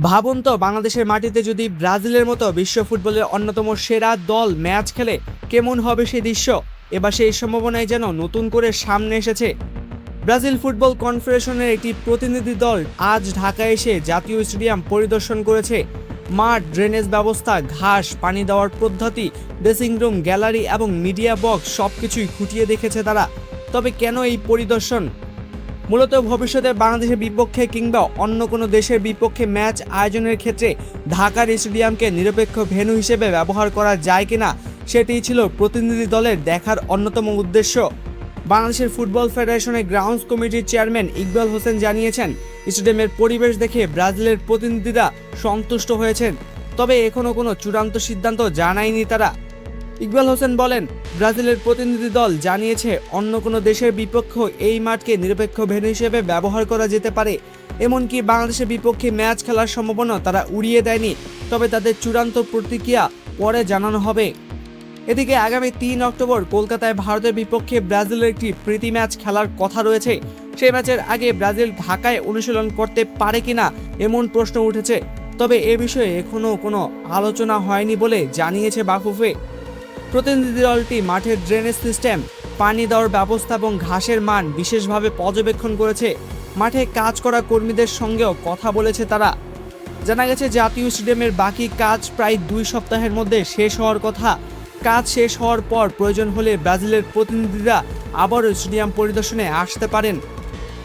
ভাবুন তো বাংলাদেশের মাটিতে যদি ব্রাজিলের মতো বিশ্ব ফুটবলের অন্যতম সেরা দল ম্যাচ খেলে কেমন হবে সেই দৃশ্য। এবার সেই সম্ভাবনাই যেন নতুন করে সামনে এসেছে। ব্রাজিল ফুটবল কনফেডারেশনের একটি প্রতিনিধি দল আজ ঢাকায় এসে জাতীয় স্টেডিয়াম পরিদর্শন করেছে। মাঠ, ড্রেনেজ ব্যবস্থা, ঘাস, পানি দেওয়ার পদ্ধতি, ড্রেসিং রুম, গ্যালারি এবং মিডিয়া বক্স সবকিছুই খুঁটিয়ে দেখেছে তারা। তবে কেন এই পরিদর্শন? মূলত ভবিষ্যতে বাংলাদেশের বিপক্ষে কিংবা অন্য কোনো দেশের বিপক্ষে ম্যাচ আয়োজনের ক্ষেত্রে ঢাকার স্টেডিয়ামকে নিরপেক্ষ ভেন্যু হিসেবে ব্যবহার করা যায় কিনা সেটিই ছিল প্রতিনিধি দলের দেখার অন্যতম উদ্দেশ্য। বাংলাদেশের ফুটবল ফেডারেশনের গ্রাউন্ডস কমিটির চেয়ারম্যান ইকবাল হোসেন জানিয়েছেন, স্টেডিয়ামের পরিবেশ দেখে ব্রাজিলের প্রতিনিধিরা সন্তুষ্ট হয়েছেন, তবে এখনও কোনো চূড়ান্ত সিদ্ধান্ত জানায়নি তারা। ইকবাল হোসেন বলেন, ব্রাজিলের প্রতিনিধি দল জানিয়েছে অন্য কোনো দেশের বিপক্ষে এই মাঠকে নিরপেক্ষ ভেন্যু হিসেবে ব্যবহার করা যেতে পারে। এমনকি বাংলাদেশের বিপক্ষে ম্যাচ খেলার সম্ভাবনা তারা উড়িয়ে দেয়নি, তবে তাদের চূড়ান্ত প্রতিক্রিয়া পরে জানানো হবে। এদিকে আগামী ৩ অক্টোবর কলকাতায় ভারতের বিপক্ষে ব্রাজিলের একটি প্রীতি ম্যাচ খেলার কথা রয়েছে। সেই ম্যাচের আগে ব্রাজিল ঢাকায় অনুশীলন করতে পারে কিনা এমন প্রশ্ন উঠেছে, তবে এ বিষয়ে এখনও কোনো আলোচনা হয়নি বলে জানিয়েছে বাফুফে। প্রতিনিধি দলটি মাঠের ড্রেনেজ সিস্টেম, পানি দেওয়ার ব্যবস্থা এবং ঘাসের মান বিশেষভাবে পর্যবেক্ষণ করেছে। মাঠে কাজ করা কর্মীদের সঙ্গেও কথা বলেছে তারা। জানা গেছে জাতীয় স্টেডিয়ামের বাকি কাজ প্রায় 2 সপ্তাহের মধ্যে শেষ হওয়ার কথা। কাজ শেষ হওয়ার পর প্রয়োজন হলে ব্রাজিলের প্রতিনিধিরা আবারও স্টেডিয়াম পরিদর্শনে আসতে পারেন।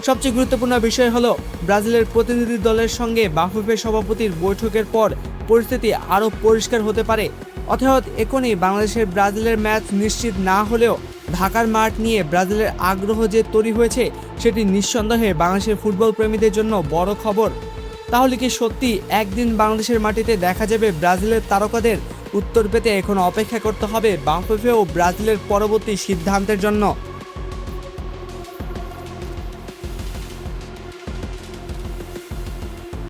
সবচেয়ে গুরুত্বপূর্ণ বিষয় হলো, ব্রাজিলের প্রতিনিধি দলের সঙ্গে বাফুফে সভাপতির বৈঠকের পর পরিস্থিতি আরও পরিষ্কার হতে পারে। অর্থাৎ এখনই বাংলাদেশের ব্রাজিলের ম্যাচ নিশ্চিত না হলেও ঢাকার মাঠ নিয়ে ব্রাজিলের আগ্রহ যে তৈরি হয়েছে সেটি নিঃসন্দেহে বাংলাদেশের ফুটবল প্রেমীদের জন্য বড় খবর। তাহলে কি সত্যি একদিন বাংলাদেশের মাটিতে দেখা যাবে ব্রাজিলের তারকাদের? উত্তর পেতে এখন অপেক্ষা করতে হবে বাফুফে ও ব্রাজিলের পরবর্তী সিদ্ধান্তের জন্য।